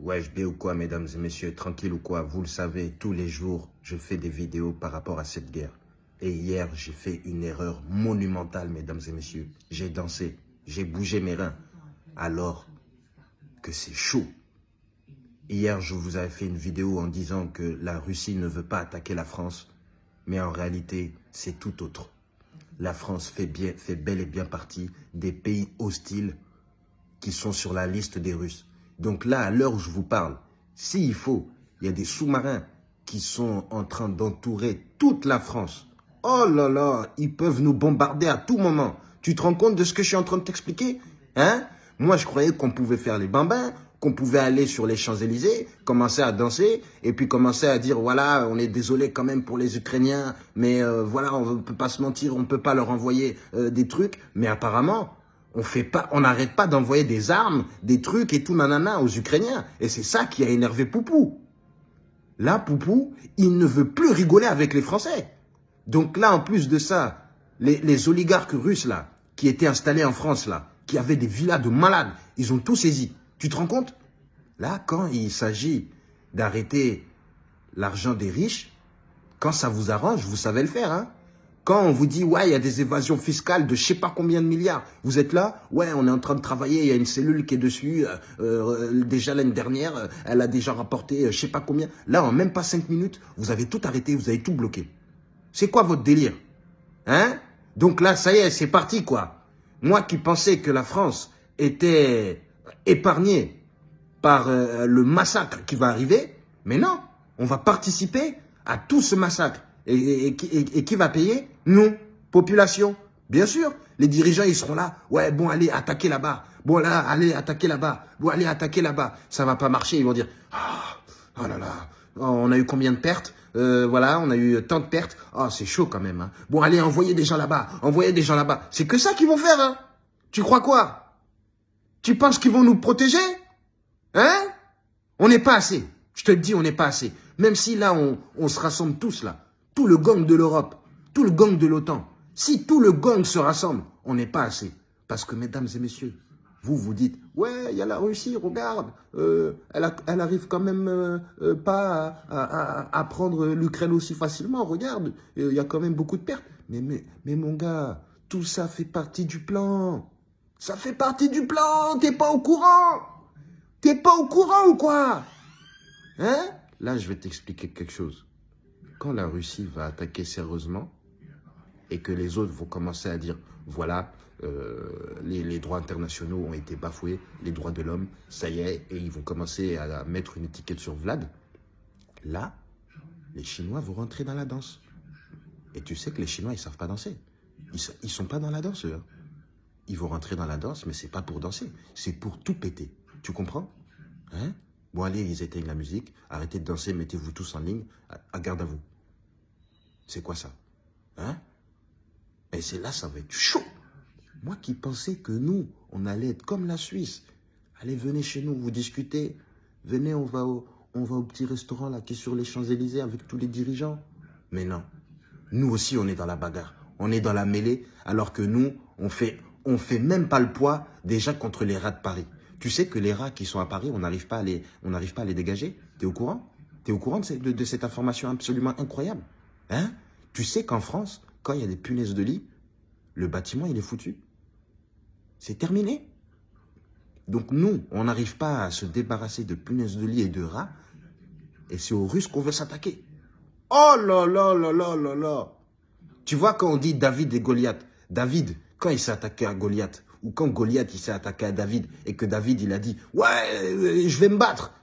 Wesh, bien ou quoi, mesdames et messieurs, tranquille ou quoi, vous le savez, tous les jours, je fais des vidéos par rapport à cette guerre. Et hier, j'ai fait une erreur monumentale, mesdames et messieurs. J'ai dansé, j'ai bougé mes reins, alors que c'est chaud. Hier, je vous avais fait une vidéo en disant que la Russie ne veut pas attaquer la France, mais en réalité, c'est tout autre. La France fait bel et bien partie des pays hostiles qui sont sur la liste des Russes. Donc là, à l'heure où je vous parle, s'il faut, il y a des sous-marins qui sont en train d'entourer toute la France. Oh là là, ils peuvent nous bombarder à tout moment. Tu te rends compte de ce que je suis en train de t'expliquer? Hein? Moi, je croyais qu'on pouvait faire les bambins, qu'on pouvait aller sur les Champs-Élysées, commencer à danser, et puis commencer à dire, voilà, on est désolé quand même pour les Ukrainiens, mais voilà, on ne peut pas se mentir, on ne peut pas leur envoyer des trucs. Mais apparemment, on n'arrête pas d'envoyer des armes, des trucs et tout nanana aux Ukrainiens. Et c'est ça qui a énervé Poupou. Là, Poupou, il ne veut plus rigoler avec les Français. Donc là, en plus de ça, les oligarques russes, là, qui étaient installés en France, là, qui avaient des villas de malades, ils ont tout saisi. Tu te rends compte? Là, quand il s'agit d'arrêter l'argent des riches, quand ça vous arrange, vous savez le faire, hein? Quand on vous dit, ouais, il y a des évasions fiscales de je sais pas combien de milliards, vous êtes là, ouais, on est en train de travailler, il y a une cellule qui est dessus, déjà l'année dernière, elle a déjà rapporté je sais pas combien. Là, en même pas 5 minutes, vous avez tout arrêté, vous avez tout bloqué. C'est quoi votre délire? Hein? Donc là, ça y est, c'est parti, quoi. Moi qui pensais que la France était épargnée par le massacre qui va arriver, mais non, on va participer à tout ce massacre. Et qui va payer? Nous, population. Bien sûr, les dirigeants, ils seront là. Ouais, bon, allez, attaquez là-bas. Bon, là, allez, attaquez là-bas. Bon, allez, attaquez là-bas. Ça va pas marcher. Ils vont dire, oh là là, oh, on a eu combien de pertes? Voilà, on a eu tant de pertes. Oh, c'est chaud quand même. Hein. Bon, allez, envoyez des gens là-bas. Envoyez des gens là-bas. C'est que ça qu'ils vont faire. Hein. Tu crois quoi? Tu penses qu'ils vont nous protéger? Hein? On n'est pas assez. Je te le dis, on n'est pas assez. Même si là, on se rassemble tous là. Tout le gang de l'Europe, tout le gang de l'OTAN. Si tout le gang se rassemble, on n'est pas assez. Parce que, mesdames et messieurs, vous dites, ouais, il y a la Russie, regarde, elle arrive quand même pas à prendre l'Ukraine aussi facilement, regarde, il y a quand même beaucoup de pertes. Mais mon gars, tout ça fait partie du plan. Ça fait partie du plan, t'es pas au courant? T'es pas au courant ou quoi? Hein? Là, je vais t'expliquer quelque chose. Quand la Russie va attaquer sérieusement et que les autres vont commencer à dire, voilà, les droits internationaux ont été bafoués, les droits de l'homme, ça y est, et ils vont commencer à mettre une étiquette sur Vlad, là, les Chinois vont rentrer dans la danse. Et tu sais que les Chinois, ils savent pas danser. Ils sont pas dans la danse, eux. Hein. Ils vont rentrer dans la danse, mais c'est pas pour danser, c'est pour tout péter. Tu comprends? Hein? Bon, allez, ils éteignent la musique, arrêtez de danser, mettez-vous tous en ligne, à garde à vous. C'est quoi ça? Hein? Et c'est là, ça va être chaud. Moi qui pensais que nous, on allait être comme la Suisse. Allez, venez chez nous, vous discutez. Venez, on va au petit restaurant là qui est sur les Champs-Élysées avec tous les dirigeants. Mais non. Nous aussi, on est dans la bagarre. On est dans la mêlée, alors que nous, on fait même pas le poids déjà contre les rats de Paris. Tu sais que les rats qui sont à Paris, on n'arrive pas à les dégager. T'es au courant? T'es au courant de cette information absolument incroyable? Hein? Tu sais qu'en France, quand il y a des punaises de lit, le bâtiment, il est foutu. C'est terminé. Donc nous, on n'arrive pas à se débarrasser de punaises de lit et de rats, et c'est aux Russes qu'on veut s'attaquer. Oh là là là là là là! Tu vois quand on dit David et Goliath, David, quand il s'est attaqué à Goliath, ou quand Goliath il s'est attaqué à David, et que David il a dit, ouais, je vais me battre.